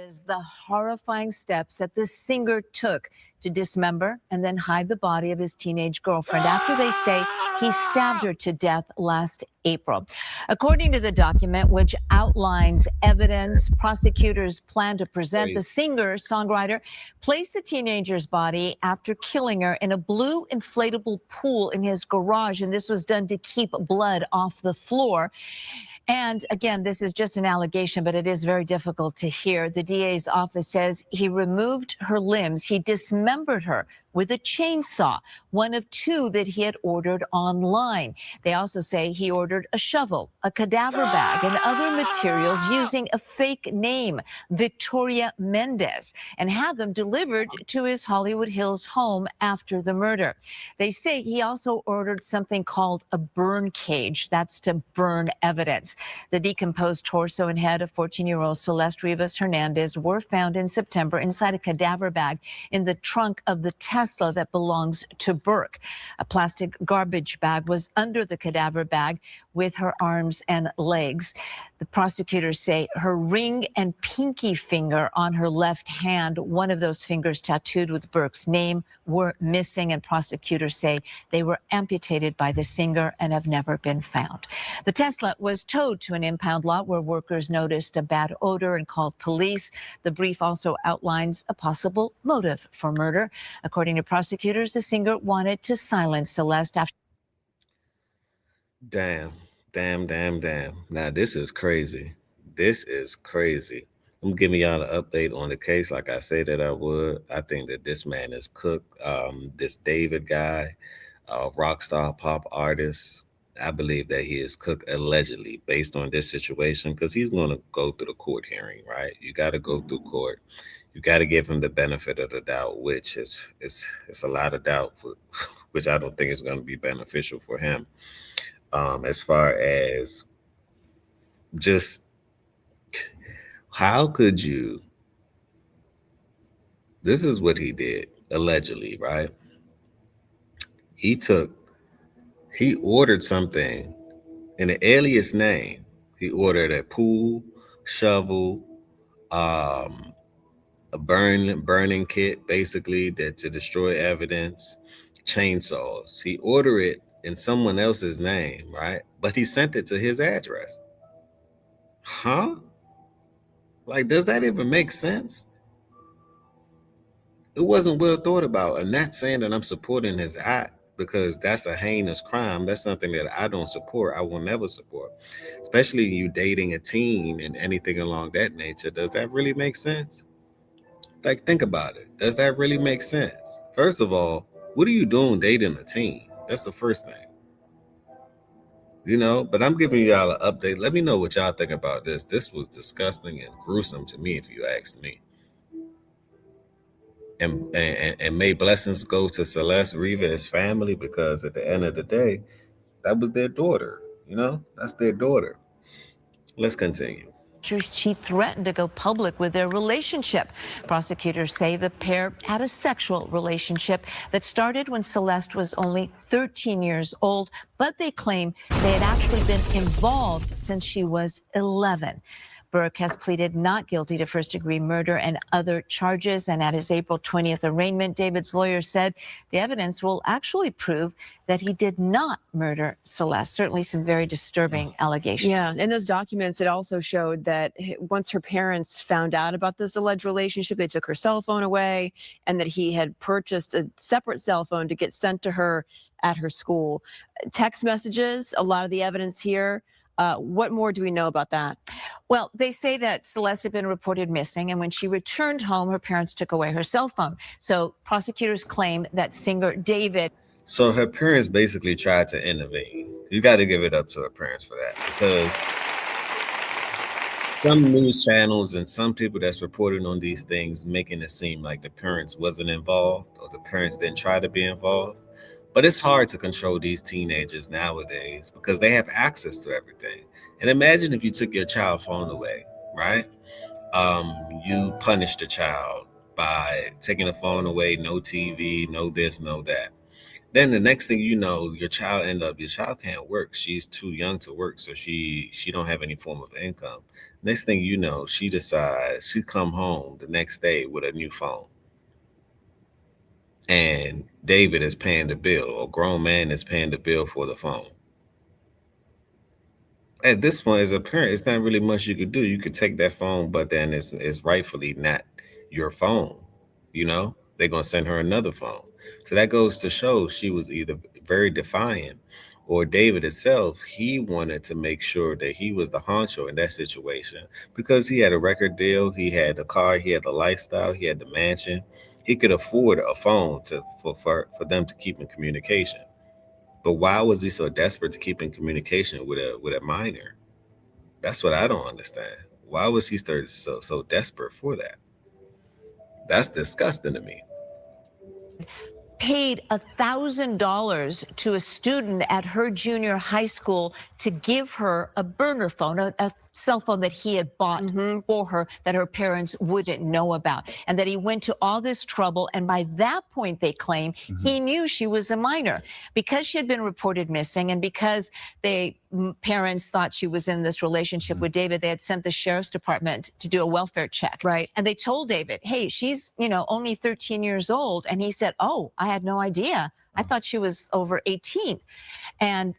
is the horrifying steps that the singer took to dismember and then hide the body of his teenage girlfriend after they say he stabbed her to death last April. According to the document, which outlines evidence prosecutors plan to present, the singer-songwriter placed the teenager's body after killing her in a blue inflatable pool in his garage, and this was done to keep blood off the floor. And again, this is just an allegation, but it is very difficult to hear. The DA's office says he removed her limbs. He dismembered her with a chainsaw, one of two that he had ordered online. They also say he ordered a shovel, a cadaver bag, and other materials using a fake name, Victoria Mendez, and had them delivered to his Hollywood Hills home after the murder. They say he also ordered something called a burn cage. That's to burn evidence. The decomposed torso and head of 14-year-old Celeste Rivas Hernandez were found in September inside a cadaver bag in the trunk of the Tesla that belongs to Burke. A plastic garbage bag was under the cadaver bag with her arms and legs. The prosecutors say her ring and pinky finger on her left hand, one of those fingers tattooed with Burke's name, were missing, and prosecutors say they were amputated by the singer and have never been found. The Tesla was towed to an impound lot where workers noticed a bad odor and called police. The brief also outlines a possible motive for murder. According to prosecutors, the singer wanted to silence Celeste after. Damn. Now, this is crazy. This is crazy. I'm giving y'all an update on the case like I said that I would. I think that this man is cooked. This David guy, rock star pop artist, I believe that he is cooked allegedly based on this situation because he's going to go through the court hearing, right? You got to go through court. You got to give him the benefit of the doubt, which is a lot of doubt, which I don't think is going to be beneficial for him. As far as just how could you, this is what he did allegedly, right? He ordered something in an alias name. He ordered a pool, shovel, a burning kit, basically to destroy evidence, chainsaws. He ordered it in someone else's name, right? But he sent it to his address. Huh? Like, does that even make sense? It wasn't well thought about. I'm not saying that I'm supporting his act because that's a heinous crime. That's something that I don't support. I will never support, especially you dating a teen and anything along that nature. Does that really make sense? Like, think about it. Does that really make sense? First of all, what are you doing dating a teen? That's the first thing. But I'm giving y'all an update. Let me know what y'all think about this. This was disgusting and gruesome to me, if you ask me. And may blessings go to Celeste Rivas' family, because at the end of the day, that was their daughter. That's their daughter. Let's continue. She threatened to go public with their relationship. Prosecutors say the pair had a sexual relationship that started when Celeste was only 13 years old, but they claim they had actually been involved since she was 11. Burke has pleaded not guilty to first-degree murder and other charges, and at his April 20th arraignment, David's lawyer said the evidence will actually prove that he did not murder Celeste. Certainly some very disturbing allegations. Yeah, in those documents, it also showed that once her parents found out about this alleged relationship, they took her cell phone away, and that he had purchased a separate cell phone to get sent to her at her school. Text messages, a lot of the evidence here. What more do we know about that? Well, they say that Celeste had been reported missing, and when she returned home, her parents took away her cell phone. So prosecutors claim that singer David. So her parents basically tried to intervene. You got to give it up to her parents for that, because some news channels and some people that's reporting on these things making it seem like the parents wasn't involved or the parents didn't try to be involved. But it's hard to control these teenagers nowadays because they have access to everything. And imagine if you took your child phone away, right? You punish the child by taking the phone away, no TV, no this, no that. Then the next thing you know, your child can't work. She's too young to work, so she don't have any form of income. Next thing you know, she decides she come home the next day with a new phone. And David is paying the bill, or grown man is paying the bill for the phone. At this point, as a parent, it's not really much you could do. You could take that phone, but then it's rightfully not your phone. You know, they're gonna send her another phone. So that goes to show she was either very defiant, or David itself, he wanted to make sure that he was the honcho in that situation because he had a record deal, he had the car, he had the lifestyle, he had the mansion. He could afford a phone for them to keep in communication. But why was he so desperate to keep in communication with a minor? That's what I don't understand. Why was he so desperate for that? That's disgusting to me. Paid $1,000 to a student at her junior high school to give her a burner phone, a cell phone that he had bought for her that her parents wouldn't know about, and that he went to all this trouble. And by that point, they claim he knew she was a minor because she had been reported missing, and because parents thought she was in this relationship with David. They had sent the sheriff's department to do a welfare check. Right. And they told David, hey, she's, only 13 years old. And he said, oh, I had no idea. I thought she was over 18. And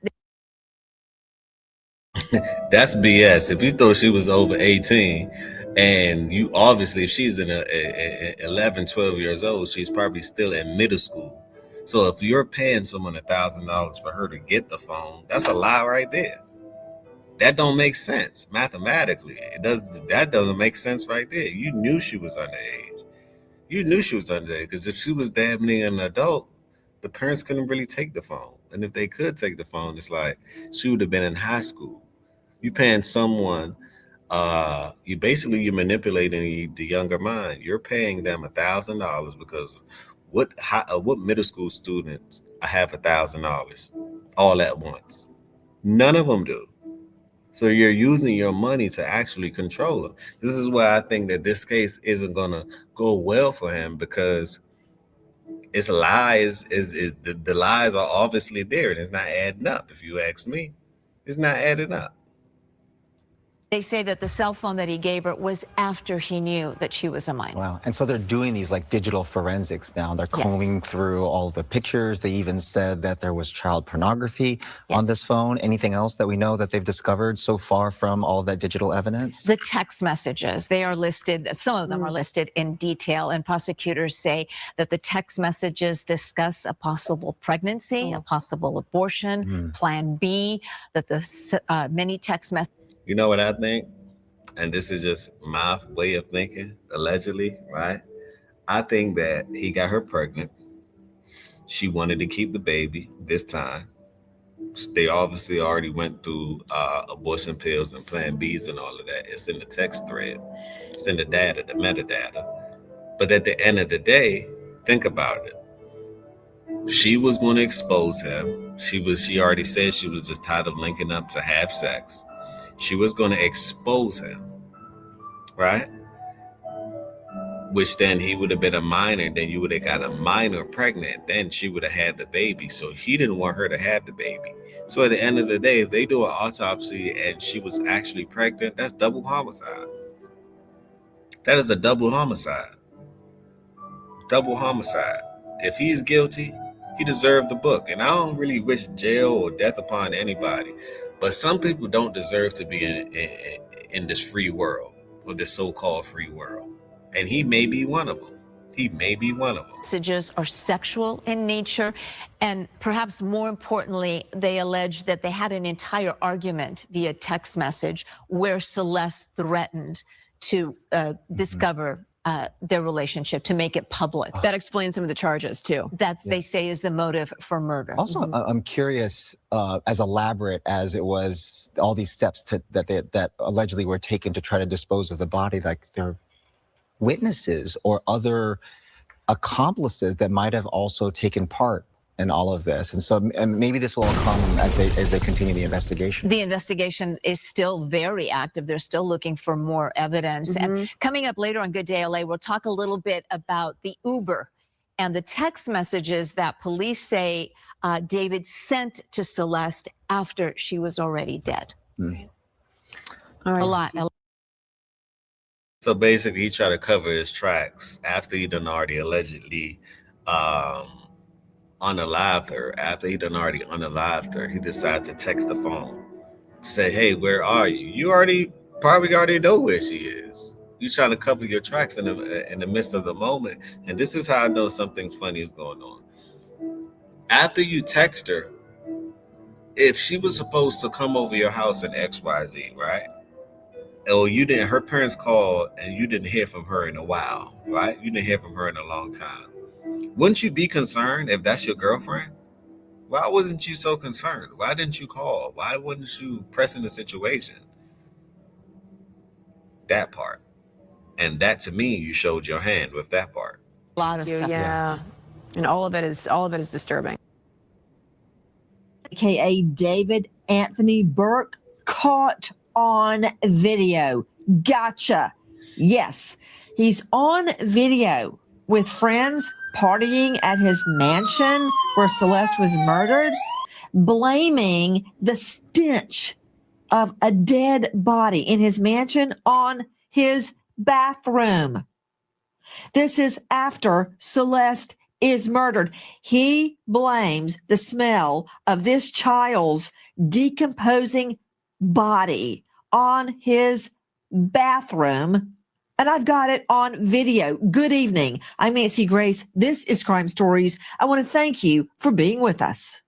That's BS. If you thought she was over 18, and you obviously, if she's in 11, 12 years old, she's probably still in middle school. So if you're paying someone $1,000 for her to get the phone, that's a lie right there. That don't make sense mathematically. That doesn't make sense right there. You knew she was underage. You knew she was underage because if she was damn near an adult, the parents couldn't really take the phone. And if they could take the phone, it's like she would have been in high school. You paying someone, you're manipulating the younger mind. You're paying them $1,000 because what middle school students have $1,000 all at once? None of them do. So you're using your money to actually control them. This is why I think that this case isn't gonna go well for him, because it's lies. The lies are obviously there, and it's not adding up. If you ask me, it's not adding up. they say that the cell phone that he gave her was after he knew that she was a minor. Wow. And so they're doing these like digital forensics now. They're combing through all the pictures. They even said that there was child pornography on this phone. Anything else that we know that they've discovered so far from all of that digital evidence? The text messages, they are listed, some of them are listed in detail, and prosecutors say that the text messages discuss a possible pregnancy, a possible abortion, Plan B, that the many text messages. You know what I think? And this is just my way of thinking, allegedly, right? I think that he got her pregnant. She wanted to keep the baby this time. They obviously already went through abortion pills and Plan Bs and all of that. It's in the text thread. It's in the data, the metadata. But at the end of the day, think about it. She was going to expose him. She already said she was just tired of linking up to have sex. She was going to expose him, right? Which then he would have been a minor. Then you would have got a minor pregnant. Then she would have had the baby. So he didn't want her to have the baby. So at the end of the day, if they do an autopsy and she was actually pregnant, that's double homicide. That is a double homicide. Double homicide. If he's guilty, he deserved the book. And I don't really wish jail or death upon anybody. But some people don't deserve to be in this free world, or this so-called free world. And he may be one of them. He may be one of them. Messages are sexual in nature. And perhaps more importantly, they allege that they had an entire argument via text message where Celeste threatened to discover their relationship, to make it public. That explains some of the charges too. That's, they say, is the motive for murder. Also, I'm curious, as elaborate as it was, all these steps that allegedly were taken to try to dispose of the body, like there are witnesses or other accomplices that might have also taken part in all of this. And so maybe this will come as they continue the investigation. The investigation is still very active. They're still looking for more evidence. And coming up later on Good Day LA, we'll talk a little bit about the Uber and the text messages that police say David sent to Celeste after she was already dead. All right. A lot. So basically, he tried to cover his tracks after he done already allegedly unalived her. After he done already unalived her, he decided to text the phone to say, "Hey, where are you? You probably already know where she is. You trying to cover your tracks in the midst of the moment." And this is how I know something's funny is going on. After you text her, if she was supposed to come over your house in XYZ, right? Or her parents called and you didn't hear from her in a while, right? You didn't hear from her in a long time. Wouldn't you be concerned if that's your girlfriend? Why wasn't you so concerned? Why didn't you call? Why wasn't you pressing the situation? That part. And that, to me, you showed your hand with that part. A lot of stuff. Yeah. And all of it is disturbing. AKA David Anthony Burke, caught on video. Gotcha. Yes, he's on video with friends partying at his mansion where Celeste was murdered, blaming the stench of a dead body in his mansion on his bathroom. This is after Celeste is murdered. He blames the smell of this child's decomposing body on his bathroom. And I've got it on video. Good evening. I'm Nancy Grace. This is Crime Stories. I want to thank you for being with us.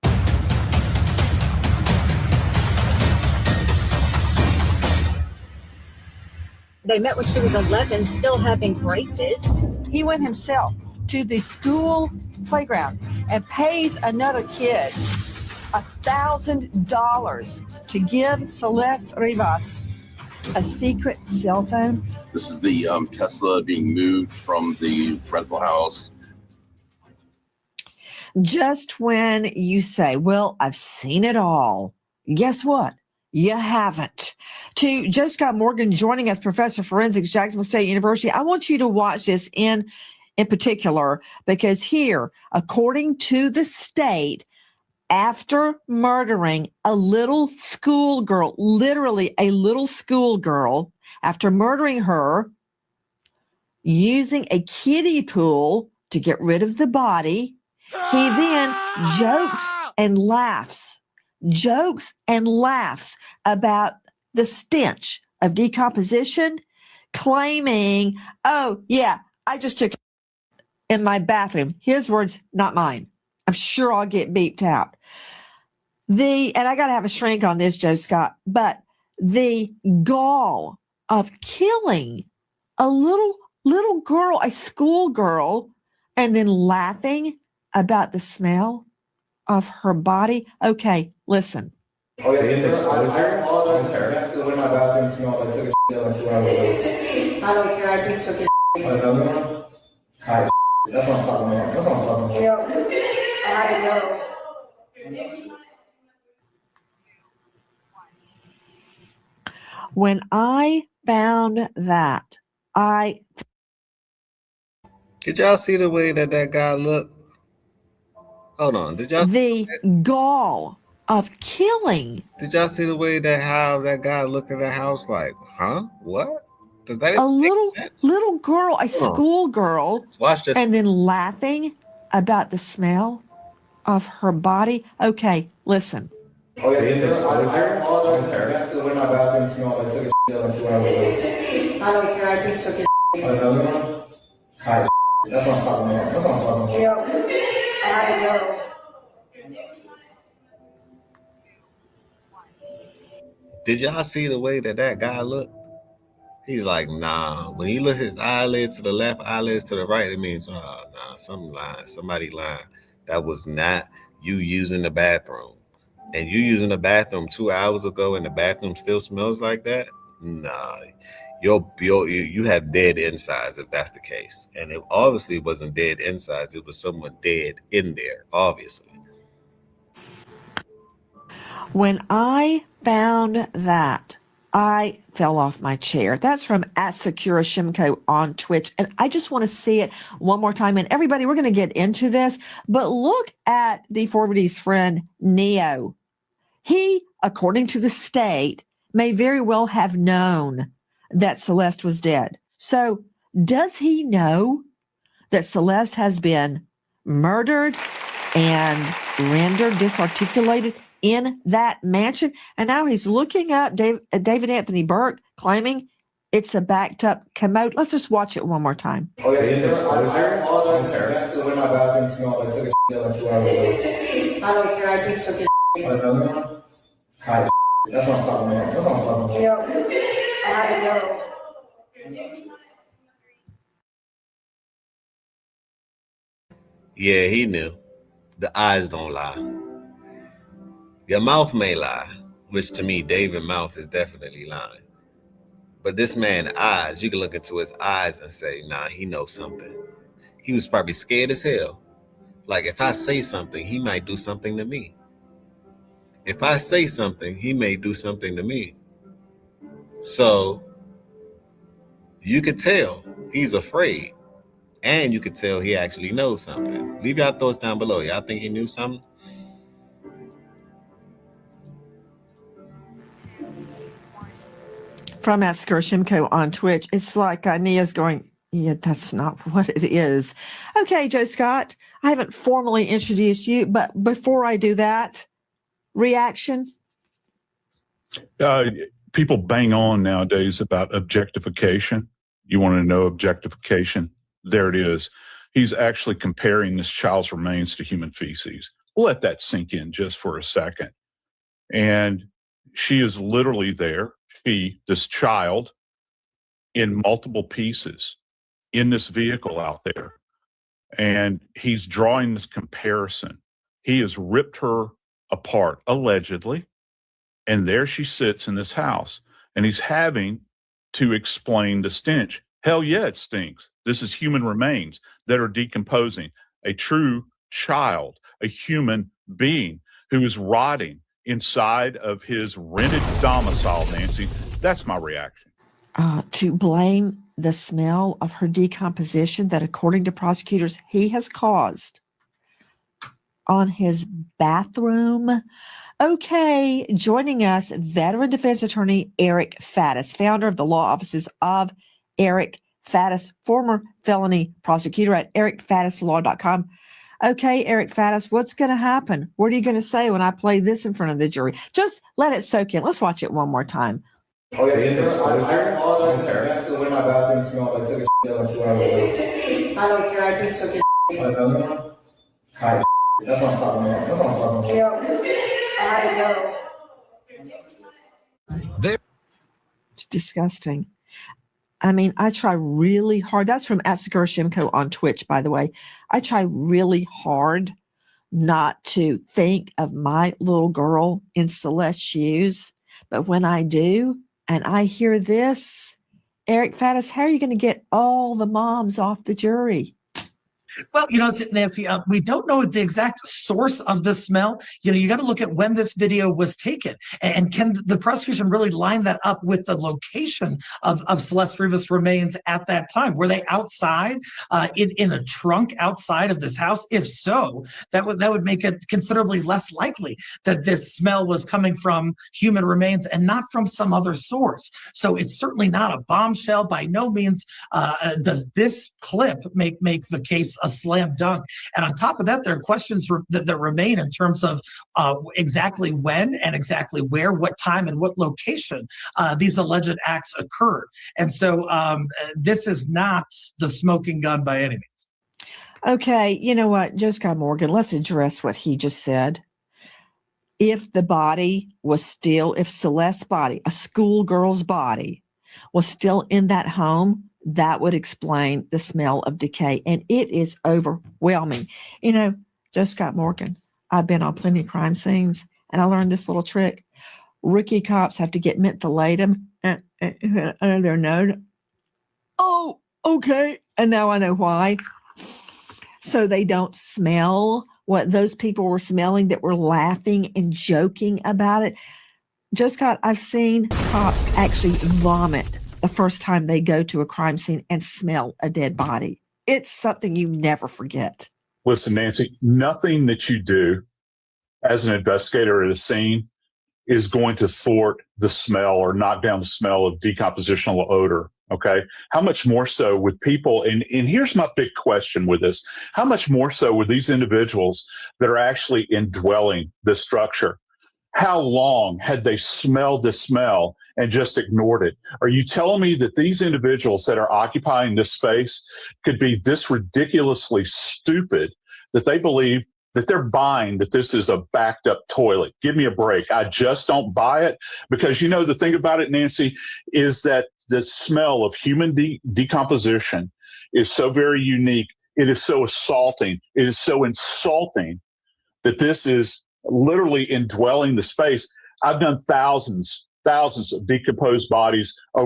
They met when she was 11, still having braces. He went himself to the school playground and pays another kid $1,000 to give Celeste Rivas a secret cell phone. This is the Tesla being moved from the rental house. Just when you say, well, I've seen it all, guess what? You haven't. To Joe Scott Morgan joining us, Professor of Forensics, Jacksonville State University. I want you to watch this in particular, because here, according to the state, after murdering a little schoolgirl, literally a little schoolgirl, after murdering her, using a kiddie pool to get rid of the body, he then jokes and laughs about the stench of decomposition, claiming, oh, yeah, I just took it in my bathroom. His words, not mine. I'm sure I'll get beeped out. And I got to have a shrink on this, Joe Scott, but the gall of killing a little girl, a schoolgirl, and then laughing about the smell of her body. Okay, listen. Oh, yeah, I apologize in advance for the way my bathroom smelled. I took a shit like 2 hours ago. I don't care, I just took a Another one? Tight That's what I'm talking about. That's what I'm talking about. I had to go. When I found that, Did y'all see the way that guy looked? Hold on. Did y'all the gall of killing Did y'all see the way how that guy looked in the house? Like, huh? What? Does that a even make sense? little girl, a Hold on. schoolgirl, Let's watch this. and then laughing about the smell of her body. Okay, listen. Oh, yeah, I apologize in advance for the way my bathroom smelled. I took a shit like 2 hours ago. I don't care, I just took a Another one? Tight That's what I'm talking about. That's what I'm talking about. I had to go. Did y'all see the way that guy looked? He's like, nah. When you look at his eyelid to the left, eyelids to the right, it means, nah, something lying. Somebody lying. That was not you using the bathroom. And you using the bathroom 2 hours ago and the bathroom still smells like that? Nah. You have dead insides if that's the case. And it obviously wasn't dead insides. It was someone dead in there, obviously. When I found that I fell off my chair. That's from @Sakura Shimko on Twitch. And I just want to see it one more time. And everybody, we're going to get into this, but look at D4vd's friend, Neo. He, according to the state, may very well have known that Celeste was dead. So does he know that Celeste has been murdered and rendered disarticulated in that mansion? And now he's looking up David Anthony Burke, claiming it's a backed up commode. Let's just watch it one more time. Oh, yeah, I apologize in advance for the way my bathroom smelled. I took a shit like 2 hours ago. I don't care. I just took a Another one? Hi, that's what I'm talking about. That's what I'm talking about. I had to go. Yeah, he knew. The eyes don't lie. Your mouth may lie, which to me, David's mouth is definitely lying. But this man's eyes, you can look into his eyes and say, nah, he knows something. He was probably scared as hell. Like, if I say something, he might do something to me. If I say something, he may do something to me. So you could tell he's afraid. And you could tell he actually knows something. Leave your thoughts down below. Y'all think he knew something? From @Sakura Shimko on Twitch, it's like Nia's going, yeah, that's not what it is. Okay, Joe Scott, I haven't formally introduced you, but before I do that, reaction? People bang on nowadays about objectification. You want to know objectification? There it is. He's actually comparing this child's remains to human feces. Let that sink in just for a second. And she is literally there. This child, in multiple pieces in this vehicle out there. And he's drawing this comparison. He has ripped her apart, allegedly. And there she sits in this house. And he's having to explain the stench. Hell yeah, it stinks. This is human remains that are decomposing. A true child, a human being who is rotting inside of his rented domicile, Nancy. That's my reaction. To blame the smell of her decomposition that, according to prosecutors, he has caused on his bathroom. Okay, joining us, veteran defense attorney Eric Faddis, founder of the law offices of Eric Faddis, former felony prosecutor at ericfaddislaw.com. Okay, Eric Faddis, what's going to happen? What are you going to say when I play this in front of the jury? Just let it soak in. Let's watch it one more time. Oh, yeah, I apologize in advance for the way my bathroom smelled. I took a shit like 2 hours ago. I don't care. I just took a Another one? Hi, that's what I'm talking about. That's what I'm talking about. I had to go. It's disgusting. I mean, I try really hard. That's from @Sakura Shimko on Twitch, by the way. I try really hard not to think of my little girl in Celeste's shoes. But when I do, and I hear this, Eric Faddis, how are you going to get all the moms off the jury? Well, Nancy, we don't know the exact source of the smell. You got to look at when this video was taken, and can the prosecution really line that up with the location of Celeste Rivas' remains at that time? Were they outside, in a trunk outside of this house? If so, that would make it considerably less likely that this smell was coming from human remains and not from some other source. So it's certainly not a bombshell. By no means does this clip make the case a slam dunk. And on top of that, there are questions that remain in terms of exactly when and exactly where, what time, and what location these alleged acts occurred. And so this is not the smoking gun by any means. Okay, you know what, Joe Scott Morgan, let's address what he just said. If the body was still, if Celeste's body, a schoolgirl's body, was still in that home, that would explain the smell of decay. And it is overwhelming. Joe Scott Morgan, I've been on plenty of crime scenes, and I learned this little trick. Rookie cops have to get mentholatum under their nose. Oh, okay. And now I know why. So they don't smell what those people were smelling that were laughing and joking about it. Joe Scott, I've seen cops actually vomit the first time they go to a crime scene and smell a dead body. It's something you never forget. Listen, Nancy, nothing that you do as an investigator at a scene is going to thwart the smell or knock down the smell of decompositional odor. Okay. How much more so with people? And here's my big question with this. How much more so with these individuals that are actually indwelling this structure? How long had they smelled the smell and just ignored it? Are you telling me that these individuals that are occupying this space could be this ridiculously stupid that they believe that they're buying that this is a backed up toilet? Give me a break. I just don't buy it, because, you know, the thing about it, Nancy, is that the smell of human decomposition is so very unique. It is so assaulting. It is so insulting that this is literally indwelling the space. I've done thousands of decomposed bodies over